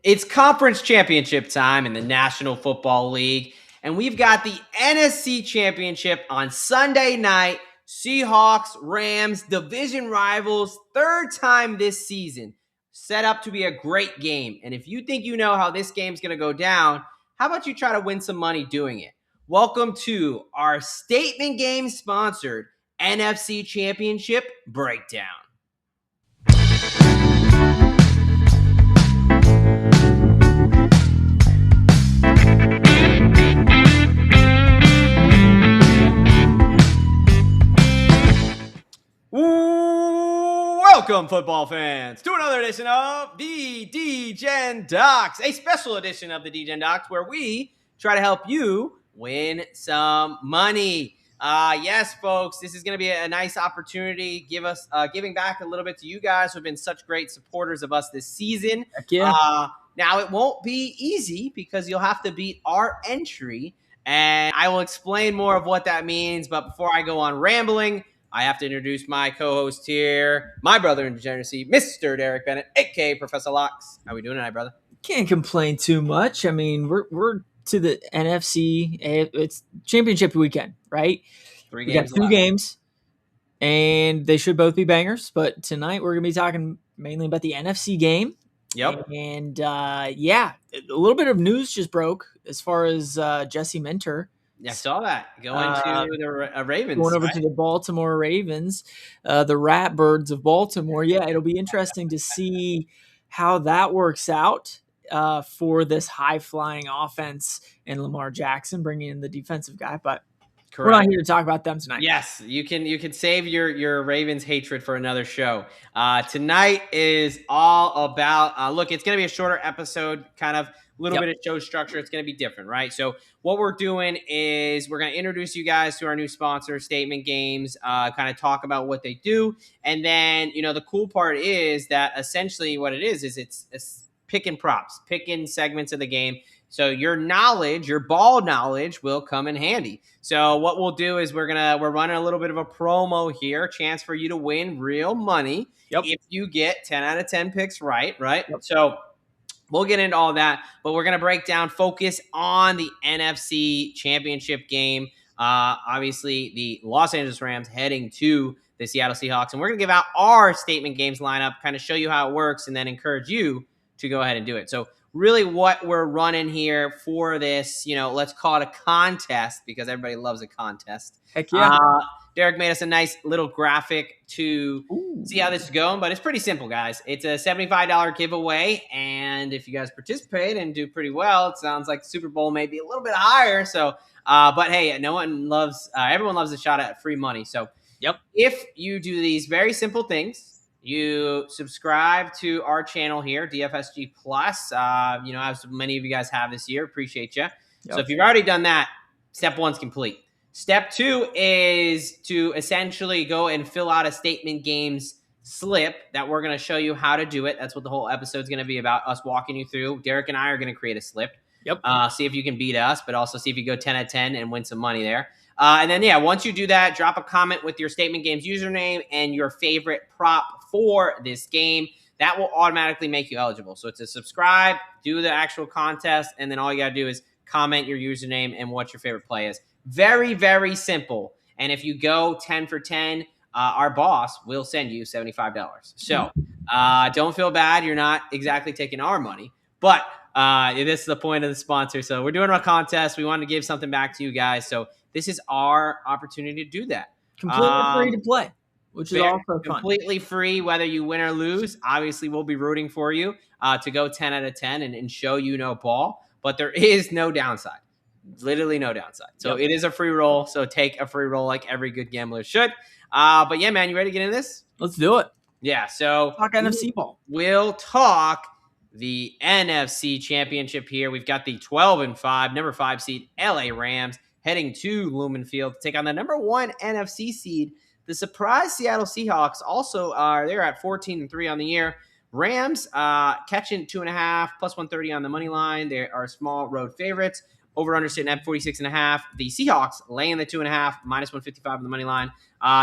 It's conference championship time in the National Football League, and we've got the NFC Championship on Sunday night. Seahawks, Rams, division rivals, third time this season. Set up to be a great game. And if you think you know how this game's going to go down, how about you try to win some money doing it? Welcome to our Statement Games sponsored NFC Championship Breakdown. Welcome, football fans, to another edition of the D-Gen Docs, a special edition of the D-Gen Docs where we try to help you win some money. Yes, folks, this is going to be a nice opportunity, giving back a little bit to you guys who have been such great supporters of us this season. Heck yeah. Now, it won't be easy because you'll have to beat our entry, and I will explain more of what that means. But before I go on rambling, I have to introduce my co-host here, my brother in degeneracy, Mr. Derek Bennett, a.k.a. Professor Locks. How we doing tonight, brother? Can't complain too much. I mean, we're to the NFC. It's championship weekend, right? We got two games, and they should both be bangers. But tonight we're going to be talking mainly about the NFC game. Yep. And, a little bit of news just broke as far as Jesse Minter. I saw that going to the Ravens. Going over to the Baltimore Ravens, the Ratbirds of Baltimore. Yeah, it'll be interesting to see how that works out for this high-flying offense and Lamar Jackson bringing in the defensive guy. But We're not here to talk about them tonight. Yes, you can save your Ravens hatred for another show. Tonight is all about look, it's going to be a shorter episode, kind of little bit of show structure. It's going to be different, right? So what we're doing is we're going to introduce you guys to our new sponsor, Statement Games, kind of talk about what they do. And then, the cool part is that essentially what it is it's picking props, picking segments of the game. So your knowledge, your ball knowledge will come in handy. So what we'll do is we're running a little bit of a promo here, chance for you to win real money if you get 10 out of 10 picks right? Yep. So we'll get into all that, but we're going to break down, focus on the NFC Championship game. Obviously, the Los Angeles Rams heading to the Seattle Seahawks, and we're going to give out our Statement Games lineup, kind of show you how it works, and then encourage you to go ahead and do it. So really what we're running here for this, let's call it a contest because everybody loves a contest. Heck yeah. Derek made us a nice little graphic to see how this is going, but it's pretty simple, guys. It's a $75 giveaway, and if you guys participate and do pretty well, it sounds like the Super Bowl may be a little bit higher. So, but hey, everyone loves a shot at free money. So, if you do these very simple things, you subscribe to our channel here, DFSG Plus. As many of you guys have this year, appreciate you. Yep. So if you've already done that, step one's complete. Step two is to essentially go and fill out a Statement Games slip that we're going to show you how to do it. That's what the whole episode's going to be about, us walking you through. Derek and I are going to create a slip. Yep. See if you can beat us, but also see if you go 10 out of 10 and win some money there. And then, once you do that, drop a comment with your Statement Games username and your favorite prop for this game. That will automatically make you eligible. So it's a subscribe, do the actual contest, and then all you got to do is comment your username and what your favorite play is. Very, very simple. And if you go 10 for 10, our boss will send you $75. So don't feel bad. You're not exactly taking our money, but this is the point of the sponsor. So we're doing a contest. We want to give something back to you guys. So this is our opportunity to do that. Completely free to play, which is also fun. Completely free, whether you win or lose. Obviously, we'll be rooting for you to go 10 out of 10 and show you no ball. But there is no downside. Literally no downside. So it is a free roll. So take a free roll like every good gambler should. But yeah, man, you ready to get into this? Let's do it. Yeah. So talk NFC ball. We'll talk the NFC Championship here. We've got the 12-5, number 5 seed LA Rams heading to Lumen Field to take on the number 1 NFC seed, the surprise Seattle Seahawks. Also, they're at 14-3 on the year. Rams catching 2.5 plus 130 on the money line. They are small road favorites. Over under sitting at 46.5. The Seahawks laying the 2.5 minus 155 on the money line.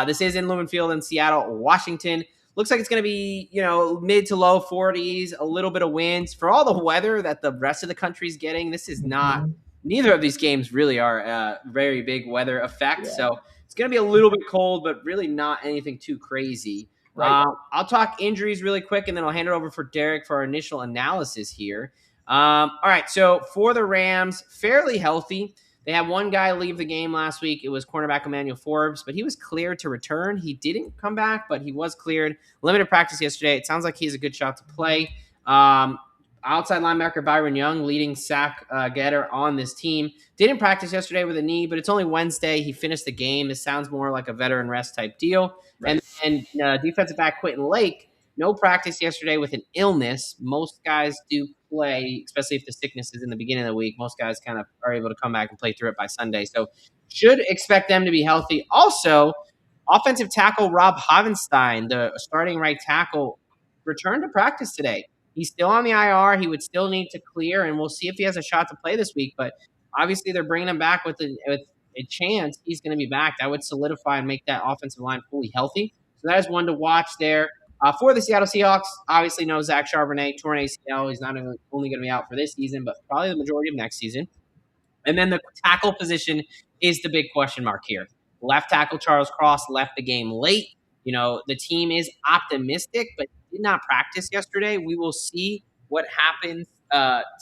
This is in Lumen Field in Seattle, Washington. Looks like it's going to be, mid to low 40s, a little bit of winds. For all the weather that the rest of the country's getting, this is not, Mhm. neither of these games really are very big weather effect. Yeah. So it's going to be a little bit cold, but really not anything too crazy. Right. I'll talk injuries really quick, and then I'll hand it over for Derek for our initial analysis here. All right, so for the Rams, fairly healthy. They had one guy leave the game last week. It was cornerback Emmanuel Forbes, but he was cleared to return. He didn't come back, but he was cleared. Limited practice yesterday. It sounds like he's a good shot to play. Outside linebacker Byron Young, leading sack getter on this team, didn't practice yesterday with a knee, but it's only Wednesday. He finished the game. This sounds more like a veteran rest type deal. Right. And defensive back Quentin Lake, no practice yesterday with an illness. Most guys do play, especially if the sickness is in the beginning of the week. Most guys kind of are able to come back and play through it by Sunday. So should expect them to be healthy. Also, offensive tackle Rob Havenstein, the starting right tackle, returned to practice today. He's still on the IR. He would still need to clear, and we'll see if he has a shot to play this week. But obviously, they're bringing him back with a chance he's going to be back. That would solidify and make that offensive line fully healthy. So that is one to watch there. For the Seattle Seahawks, obviously no Zach Charbonnet, torn ACL. He's not only going to be out for this season, but probably the majority of next season. And then the tackle position is the big question mark here. Left tackle Charles Cross left the game late. The team is optimistic, but did not practice yesterday. We will see what happens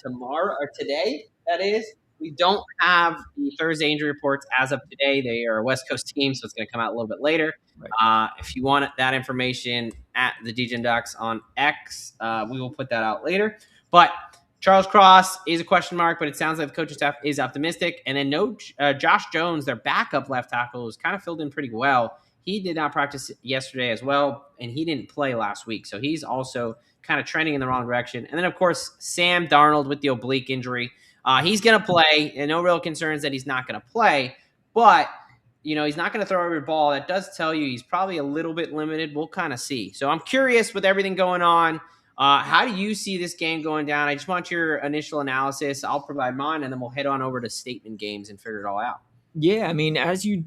tomorrow or today, that is. We don't have the Thursday injury reports as of today. They are a West Coast team, so it's going to come out a little bit later. Right. If you want that information at the DGen Docs on X, we will put that out later. But Charles Cross is a question mark, but it sounds like the coaching staff is optimistic. And then Josh Jones, their backup left tackle, is kind of filled in pretty well. He did not practice yesterday as well, and he didn't play last week. So he's also kind of trending in the wrong direction. And then, of course, Sam Darnold with the oblique injury. He's going to play, and no real concerns that he's not going to play. But, he's not going to throw every ball. That does tell you he's probably a little bit limited. We'll kind of see. So I'm curious with everything going on. How do you see this game going down? I just want your initial analysis. I'll provide mine, and then we'll head on over to Statement Games and figure it all out. Yeah, I mean, as you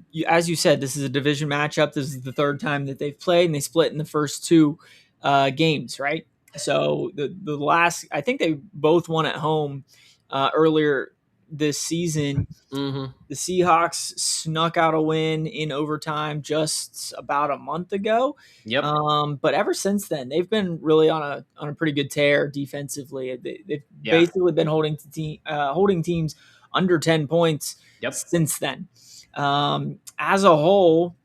said, this is a division matchup. This is the third time that they've played, and they split in the first two games, right? So the last, I think they both won at home earlier this season. Mm-hmm. The Seahawks snuck out a win in overtime just about a month ago. Yep. But ever since then, they've been really on a pretty good tear defensively. They've basically been holding teams under 10 points since then. As a whole,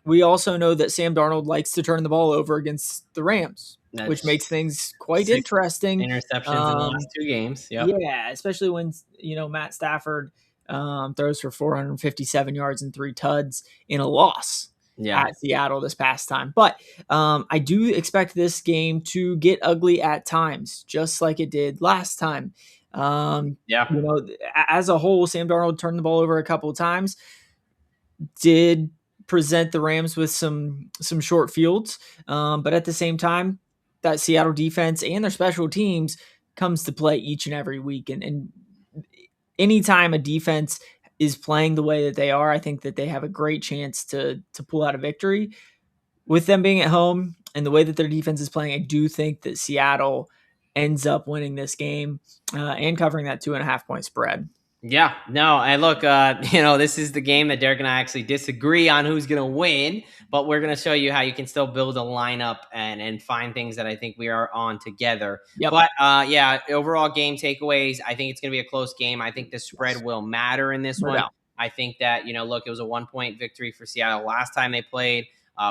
we also know that Sam Darnold likes to turn the ball over against the Rams, which makes things quite interesting. Interceptions in the last two games. Yep. Yeah, especially when Matt Stafford throws for 457 yards and 3 tuds in a loss at Seattle this past time. But I do expect this game to get ugly at times, just like it did last time. As a whole, Sam Darnold turned the ball over a couple of times, did present the Rams with some short fields, but at the same time, that Seattle defense and their special teams comes to play each and every week. And anytime a defense is playing the way that they are, I think that they have a great chance to pull out a victory. With them being at home and the way that their defense is playing, I do think that Seattle ends up winning this game and covering that 2.5 point spread. Yeah, no, and look, this is the game that Derek and I actually disagree on who's going to win, but we're going to show you how you can still build a lineup and find things that I think we are on together. Yep. But overall game takeaways, I think it's going to be a close game. I think the spread will matter in this one. I think that, it was a 1-point victory for Seattle last time they played.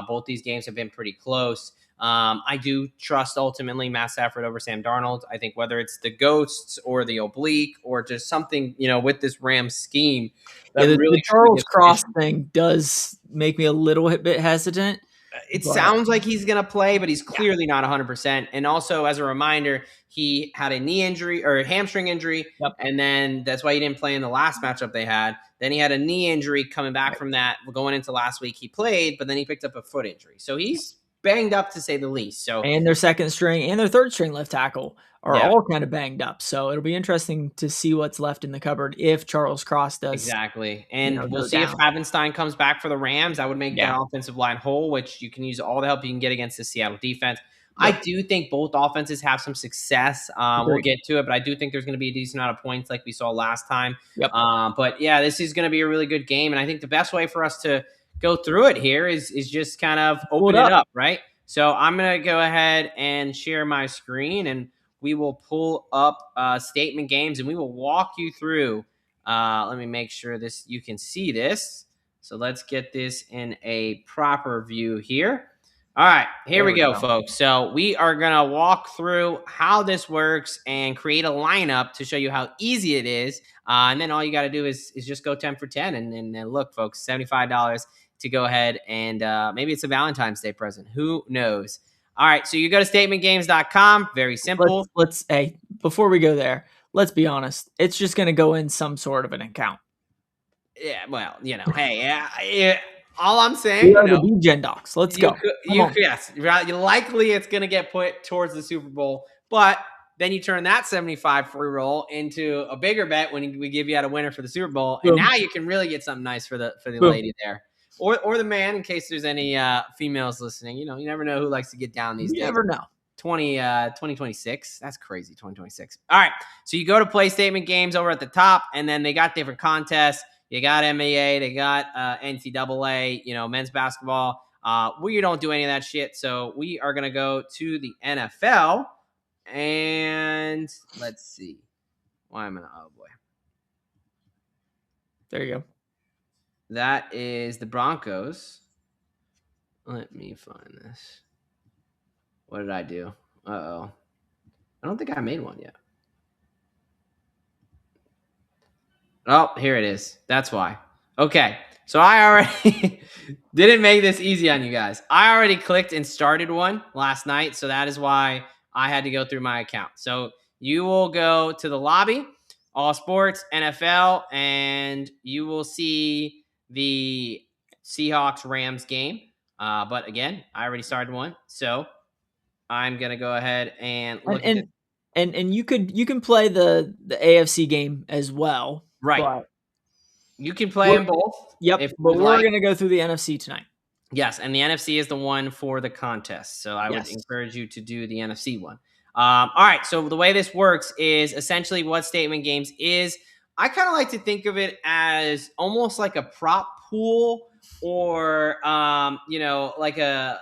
Both these games have been pretty close. I do trust ultimately Matt Stafford over Sam Darnold. I think whether it's the ghosts or the oblique or just something, with this Rams scheme. The Charles Cross thing does make me a little bit hesitant. It sounds like he's going to play, but he's clearly not 100%. And also, as a reminder, he had a knee injury or a hamstring injury, and then that's why he didn't play in the last matchup they had. Then he had a knee injury coming back from that. Going into last week, he played, but then he picked up a foot injury. So he's banged up to say the least. So and their second string and their third string left tackle are yeah, all kind of banged up. So it'll be interesting to see what's left in the cupboard if Charles Cross does, exactly. And we'll go see if down. Havenstein comes back for the Rams. That would make Yeah. that offensive line whole, which you can use all the help you can get against the Seattle defense. I Yep. do think both offenses have some success. We'll Agreed. get to it, but I do think there's going to be a decent amount of points like we saw last time. Yep. But yeah, this is going to be a really good game. And I think the best way for us to go through it here is just kind of Pull it open it up. up, right? So I'm going to go ahead and share my screen, and we will pull up Statement Games, and we will walk you through. Let me make sure you can see this. So let's get this in a proper view here. All right, here we go, folks. So we are going to walk through how this works and create a lineup to show you how easy it is. And then all you got to do is just go 10 for 10. And look, folks, $75 to go ahead and maybe it's a Valentine's Day present. Who knows? All right, so you go to statementgames.com. Very simple. Hey, before we go there, let's be honest. It's just going to go in some sort of an account. Yeah, well, hey, yeah, all I'm saying, We are the D-Gen Docs. Let's go. Yes, likely it's going to get put towards the Super Bowl, but then you turn that 75 free roll into a bigger bet when we give you out a winner for the Super Bowl, and now you can really get something nice for the lady there, or the man, in case there's any females listening. You never know who likes to get down these days. You never know. 2026. That's crazy. 2026. All right, so you go to Play Statement Games over at the top, and then they got different contests. You got MAA, they got NCAA, men's basketball. We don't do any of that shit. So we are going to go to the NFL. And let's see. Why am I? Oh, boy. There you go. That is the Broncos. Let me find this. What did I do? Uh-oh. I don't think I made one yet. Oh, here it is. That's why. Okay. So I already didn't make this easy on you guys. I already clicked and started one last night. So that is why I had to go through my account. So you will go to the lobby, all sports, NFL, and you will see the Seahawks Rams game. But again, I already started one. So I'm going to go ahead and look at it. And you can play the AFC game as well. Right. But you can play them both. Yep. But we're going to go through the NFC tonight. Yes, and the NFC is the one for the contest. So I would encourage you to do the NFC one. All right, so the way this works is essentially what Statement Games is. I kind of like to think of it as almost like a prop pool, or like a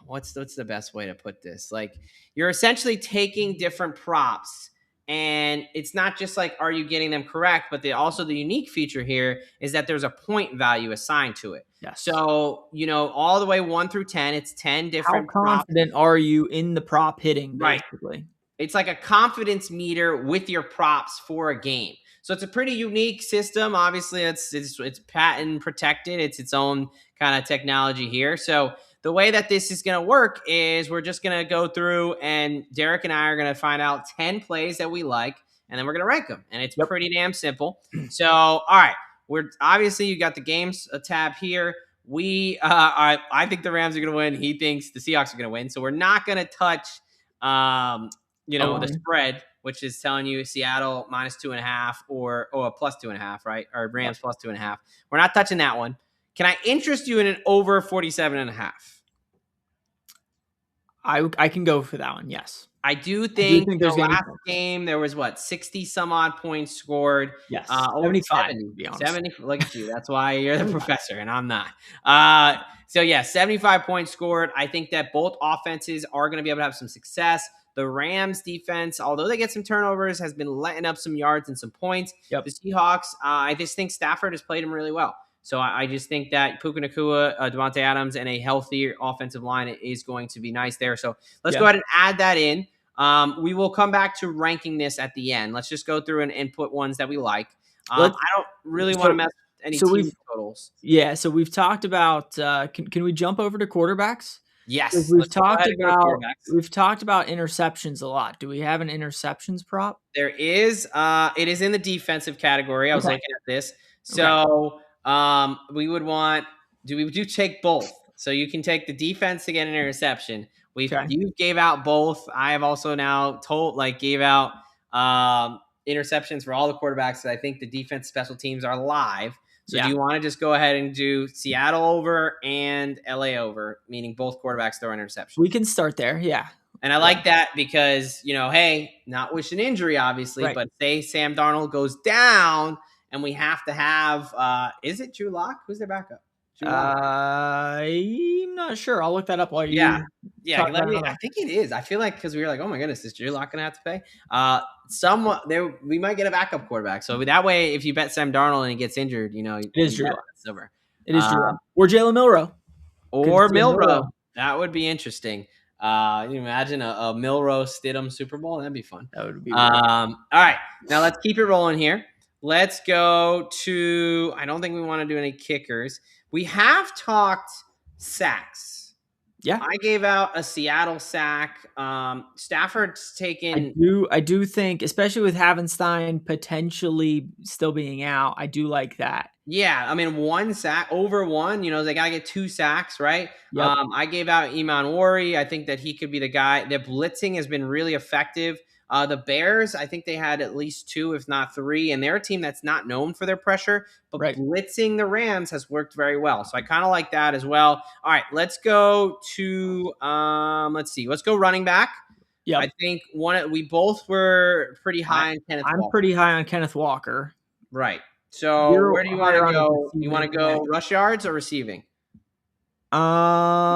what's the best way to put this? Like, you're essentially taking different props, and it's not just like, are you getting them correct? But also the unique feature here is that there's a point value assigned to it. Yes. So, all the way 1 through 10, it's 10 different props. How confident are you in the prop hitting, basically? Right. It's like a confidence meter with your props for a game. So it's a pretty unique system. Obviously, it's patent protected. It's its own kind of technology here. So the way that this is going to work is we're just going to go through, and Derek and I are going to find out 10 plays that we like, and then we're going to rank them. And it's pretty damn simple. So, all right. You got the games tab here. I think the Rams are going to win. He thinks the Seahawks are going to win. So we're not going to touch, the spread, which is telling you Seattle -2.5 or a +2.5, right? Or Rams +2.5. We're not touching that one. Can I interest you in an over 47.5? I can go for that one. Yes. I do think the last game there was 60 some odd points scored. Yes. 75. 70. Look at you. That's why you're the professor and I'm not. So yeah, 75 points scored. I think that both offenses are going to be able to have some success. The Rams defense, although they get some turnovers, has been letting up some yards and some points. Yep. The Seahawks, I just think Stafford has played them really well. So I just think that Puka Nacua, Devontae Adams, and a healthier offensive line is going to be nice there. So let's go ahead and add that in. We will come back to ranking this at the end. Let's just go through and input ones that we like. I don't really want to mess with any team totals. Yeah, so we've talked about can we jump over to quarterbacks? Yes. We've talked about interceptions a lot. Do we have an interceptions prop? There is. It is in the defensive category. I was looking at this. So we would want – do we take both? So you can take the defense to get an interception. Okay. You gave out both. I have also now gave out interceptions for all the quarterbacks. I think the defense special teams are live. So do Yeah. you want to just go ahead and do Seattle over and LA over, meaning both quarterbacks throw interceptions? We can start there. Yeah. And I like that because, hey, not wishing injury, obviously, Right. but say Sam Darnold goes down and we have to have, is it Drew Lock? Who's their backup? Drew Lock. I'm not sure. I'll look that up while Yeah. you Yeah. talk about I think it is. I feel like because we were like, oh my goodness, is Drew Lock going to have to pay? Someone there, we might get a backup quarterback. So that way, if you bet Sam Darnold and he gets injured, it is Drew Lock. Silver. It is Drew Lock. Or Jalen Milrow. Or Milrow. That would be interesting. You imagine a Milrow Stidham Super Bowl? That'd be fun. That would be all right. Now let's keep it rolling here. Let's go to, I don't think we want to do any kickers. We have talked sacks. Yeah. I gave out a Seattle sack. Stafford's taken. I do think, especially with Havenstein potentially still being out, I do like that. Yeah, I mean, one sack over one. They got to get 2 sacks, right? Yep. I gave out Iman Wari. I think that he could be the guy. The blitzing has been really effective. The Bears, I think they had at least 2, if not 3, and they're a team that's not known for their pressure, but blitzing the Rams has worked very well. So I kind of like that as well. All right, let's go to let's see. Let's go running back. Yeah, I think we both were pretty high on Kenneth Walker. I'm pretty high on Kenneth Walker. Right. So where do you want to go? You want to go rush yards or receiving? Both.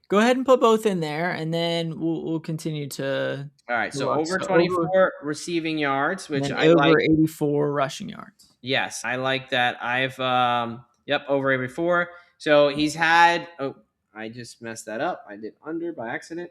Go ahead and put both in there, and then we'll continue to. All right. So over 24 receiving yards, which I like. Over 84 rushing yards. Yes, I like that. I've over 84. So he's had. Oh, I just messed that up. I did under by accident.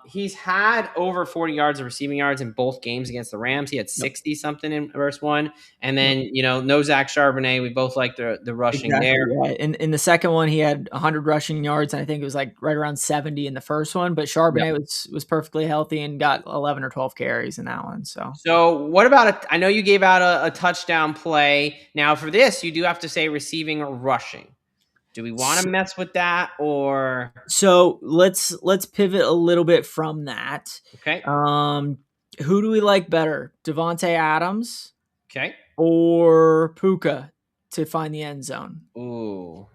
He's had over 40 yards of receiving yards in both games against the Rams. He had 60 something in verse 1. And then, no Zach Charbonnet. We both like the rushing there. Yeah. In the second one, he had 100 rushing yards, and I think it was like right around 70 in the first one. But Charbonnet was perfectly healthy and got 11 or 12 carries in that one. So what about I know you gave out a touchdown play. Now for this, you do have to say receiving or rushing. Do we want to mess with that or? So let's pivot a little bit from that. Okay. Who do we like better, Devontae Adams? Okay. Or Puka to find the end zone? Ooh.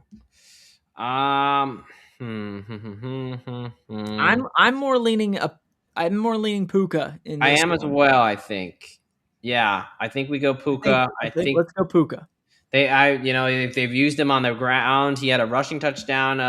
I'm more leaning Puka in this. I am as well, I think. Yeah, I think we go Puka. I think let's go Puka. If they've used him on the ground, he had a rushing touchdown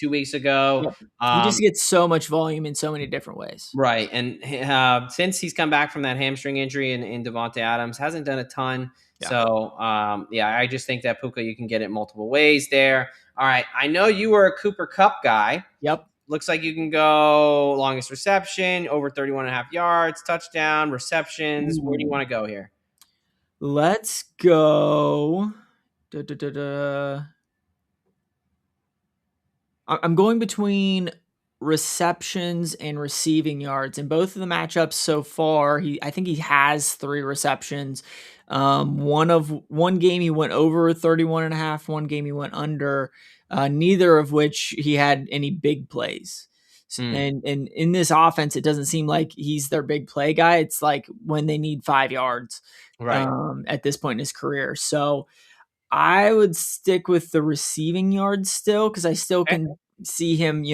2 weeks ago. He just gets so much volume in so many different ways. Right. And since he's come back from that hamstring injury in Devontae Adams, hasn't done a ton. Yeah. So, I just think that Puka, you can get it multiple ways there. All right. I know you were a Cooper Kupp guy. Yep. Looks like you can go longest reception, over 31.5 yards, touchdown, receptions. Where do you want to go here? Let's go. I'm going between receptions and receiving yards. In both of the matchups so far, I think he has 3 receptions. One game he went over 31.5. One game he went under. Neither of which he had any big plays. And in this offense, it doesn't seem like he's their big play guy. It's like when they need 5 yards, right? At this point in his career, so I would stick with the receiving yards still because I still can see him,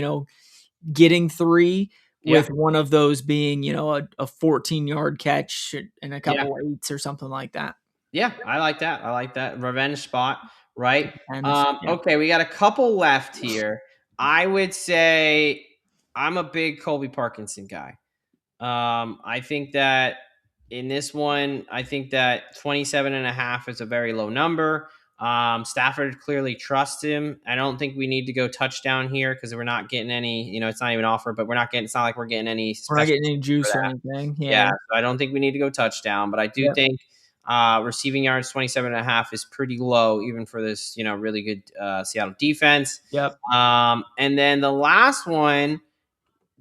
getting 3 with one of those being, a 14-yard catch and a couple of 8s or something like that. Yeah, I like that. Revenge spot, right? Okay, we got a couple left here. I would say I'm a big Colby Parkinson guy. I think that in this one, I think that 27.5 is a very low number. Stafford clearly trusts him. I don't think we need to go touchdown here because we're not getting any, it's not even offer, but it's not like we're getting any. We're not getting any juice or anything. Yeah. So I don't think we need to go touchdown, but I do think receiving yards 27.5 is pretty low, even for this, really good Seattle defense. Yep. And then the last one,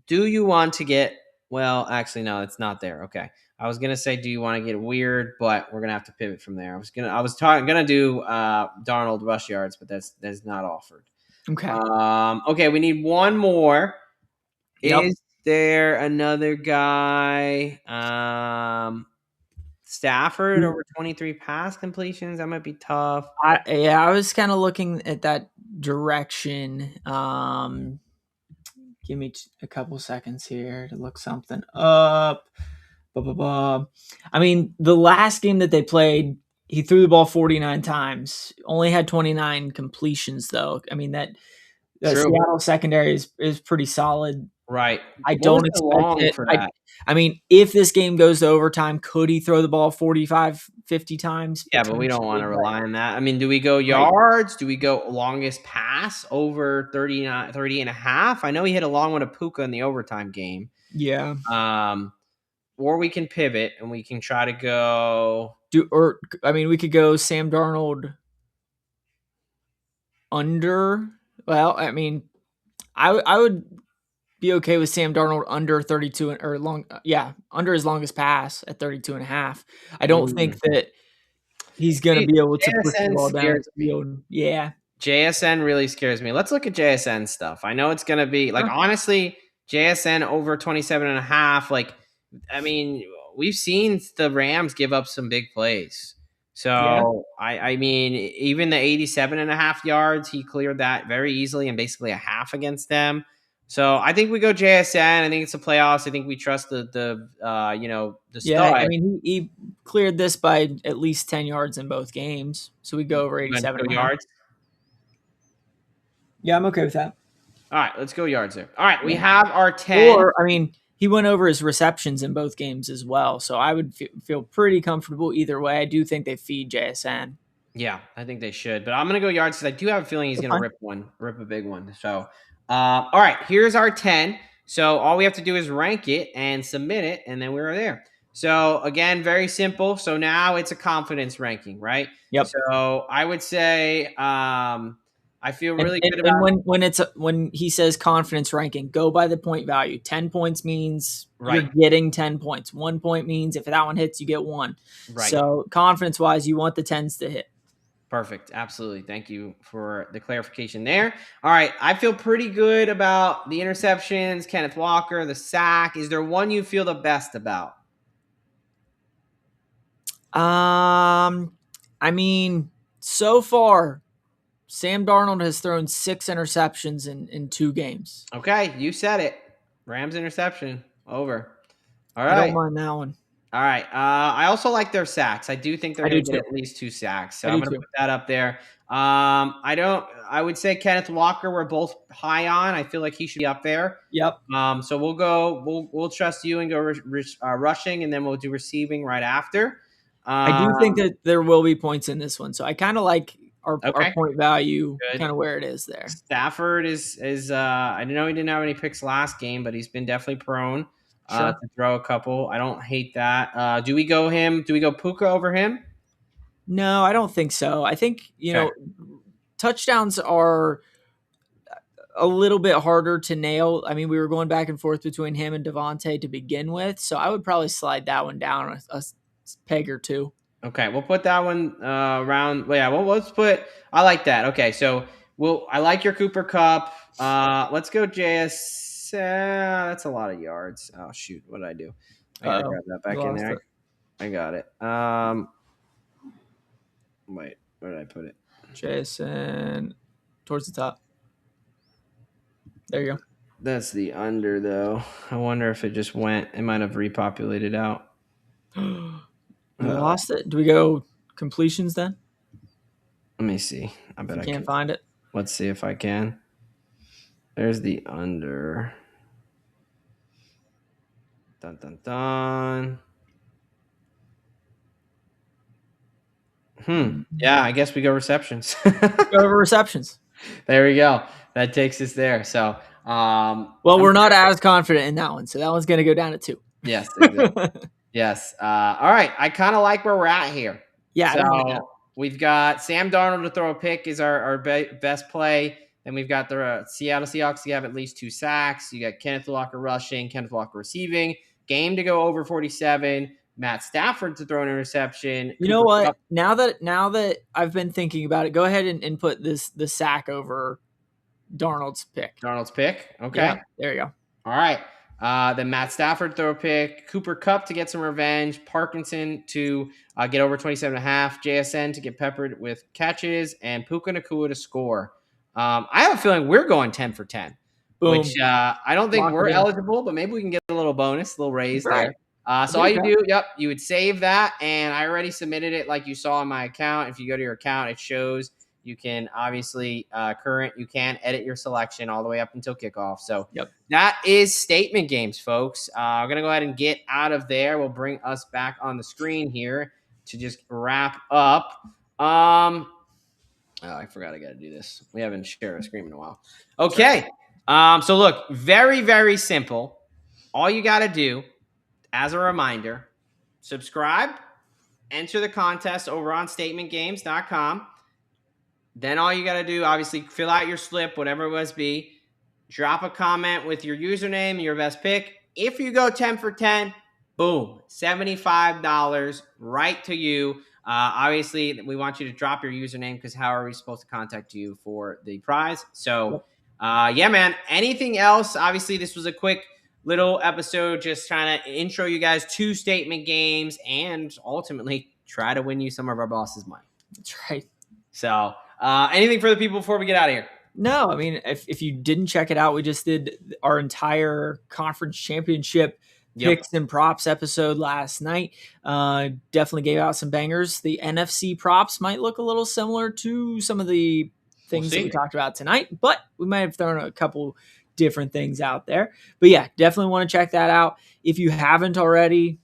do you want to get Well, actually, no, it's not there. Okay. I was gonna say, do you want to get weird? But we're gonna have to pivot from there. Gonna do Darnold rush yards, but that's not offered. Okay. Okay, we need one more. Yep. Is there another guy? Stafford over 23 pass completions. That might be tough. I was kind of looking at that direction. Give me a couple seconds here to look something up. I mean, the last game that they played, he threw the ball 49 times. Only had 29 completions, though. I mean, that True. Seattle secondary is pretty solid. Right. I What was don't the expect long it. for that? I mean, if this game goes to overtime, could he throw the ball 45, 50 times? Yeah, but we don't want to Potentially, rely on that. I mean, do we go yards? Do we go longest pass over 39, 30 and a half? I know he hit a long one to Puka in the overtime game. Yeah. Or we can pivot and we can try to go. We could go Sam Darnold under. Well, I mean, I would be okay with Sam Darnold under 32 or long. Yeah, under his longest pass at 32 and a half. I don't think that he's going to be able to push the ball down the field. Yeah. JSN really scares me. Let's look at JSN stuff. I know it's going to be honestly, JSN over 27 and a half. Like, I mean, we've seen the Rams give up some big plays. So Yeah. I mean, even the 87 and a half yards, he cleared that very easily and basically a half against them. So I think we go JSN. I think it's the playoffs. I think we trust the Yeah, stud. I mean, he cleared this by at least 10 yards in both games. So we go over 87 and a half. Yards. Yeah, I'm okay with that. All right, let's go yards there. All right, we have our 10. Or, I mean, he went over his receptions in both games as well. So I would feel pretty comfortable either way. I do think they feed JSN. Yeah, I think they should. But I'm going to go yards because I do have a feeling he's going to rip a big one. So, all right, here's our 10. So all we have to do is rank it and submit it, and then we're there. So, again, very simple. So now it's a confidence ranking, right? Yep. So I would say I feel really good about when he says confidence ranking, go by the point value. 10 points means right. You're getting 10 points. 1 point means if that one hits, you get 1. Right. So confidence wise, you want the 10s to hit. Perfect. Absolutely. Thank you for the clarification there. All right. I feel pretty good about the interceptions, Kenneth Walker, the sack. Is there one you feel the best about? I mean, so far, Sam Darnold has thrown 6 interceptions in 2 games. Okay, you said it. Rams interception. Over. All right. I don't mind that one. All right. I also like their sacks. I do think they're going to get at least 2 sacks. So I'm going to put that up there. I would say Kenneth Walker we're both high on. I feel like he should be up there. Yep. So we'll trust you and go rushing, and then we'll do receiving right after. I do think that there will be points in this one. So I kind of like our point value kind of where it is there. Stafford is I know he didn't have any picks last game, but he's been definitely prone to throw a couple. I don't hate that. Do we go him? Do we go Puka over him? No, I don't think so. I think, touchdowns are a little bit harder to nail. I mean, we were going back and forth between him and Devontae to begin with, so I would probably slide that one down a peg or 2. Okay, we'll put that one around. Well, yeah, well, let's put. I like that. Okay, so I like your Cooper Kupp. Let's go JS. That's a lot of yards. Oh shoot, what did I do? I gotta grab that back in there. I got it. Wait, where did I put it? Jason, towards the top. There you go. That's the under, though. I wonder if it just went. It might have repopulated out. We lost it. Do we go completions then? Let me see. I bet I can't find it. Let's see if I can. There's the under. Dun dun dun. Yeah, I guess we go receptions. Go over receptions. There we go. That takes us there. So, we're not as confident in that one, so that one's going to go down to 2. Yes. Exactly. Yes. All right. I kind of like where we're at here. Yeah. So we've got Sam Darnold to throw a pick is our best play. Then we've got the Seattle Seahawks. You have at least 2 sacks. You got Kenneth Walker rushing, Kenneth Walker receiving. Game to go over 47. Matt Stafford to throw an interception. You know what? Now that I've been thinking about it, go ahead and put the sack over Darnold's pick. Darnold's pick. Okay. Yeah, there you go. All right. Then Matt Stafford throw a pick. Cooper Kupp to get some revenge. Parkinson to get over 27.5. JSN to get peppered with catches. And Puka Nacua to score. I have a feeling we're going 10 for 10. Boom. Which I don't think Lock we're it in. eligible, but maybe we can get a little bonus, a little raise Right. there. So all you do, you would save that, and I already submitted it like you saw on my account. If you go to your account, it shows you can obviously you can edit your selection all the way up until kickoff. So that is Statement Games, folks. I'm going to go ahead and get out of there. We'll bring us back on the screen here to just wrap up. Oh, I forgot I got to do this. We haven't shared a screen in a while. Okay. So look, very, very simple. All you got to do, as a reminder, subscribe, enter the contest over on StatementGames.com. Then all you got to do, obviously, fill out your slip, whatever it must be. Drop a comment with your username, your best pick. If you go 10 for 10, boom, $75 right to you. Obviously, we want you to drop your username because how are we supposed to contact you for the prize? So, yeah, man. Anything else? Obviously, this was a quick little episode just trying to intro you guys to Statement Games and ultimately try to win you some of our boss's money. That's right. So, anything for the people before we get out of here? No, I mean, if you didn't check it out, we just did our entire conference championship picks and props episode last night. Definitely gave out some bangers. The NFC props might look a little similar to some of the things that we talked about tonight, but we might have thrown a couple different things out there. But yeah, definitely want to check that out. If you haven't already,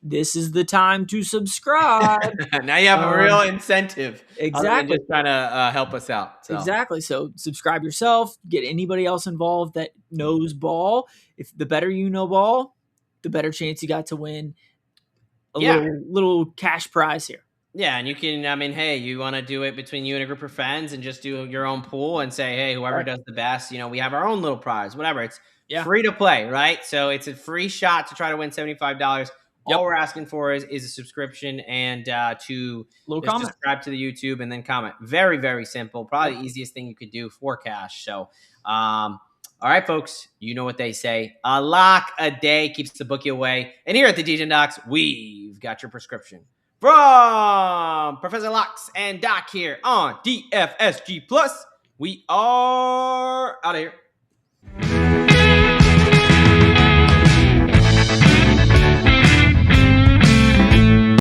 this is the time to subscribe. Now you have a real incentive. Exactly. Just trying to help us out. So. Exactly. So subscribe yourself, get anybody else involved that knows ball. If the better you know ball, the better chance you got to win a little cash prize here. Yeah, and you can, I mean, hey, you want to do it between you and a group of friends and just do your own pool and say, hey, whoever does the best, we have our own little prize, whatever. It's free to play, right? So it's a free shot to try to win $75. All we're asking for is a subscription and to subscribe to the YouTube and then comment. Very, very simple. Probably the easiest thing you could do for cash. So, all right, folks, you know what they say. A lock a day keeps the bookie away. And here at the DJ Docs, we've got your prescription. From Professor Locks and Doc here on DFSG Plus, we are out of here.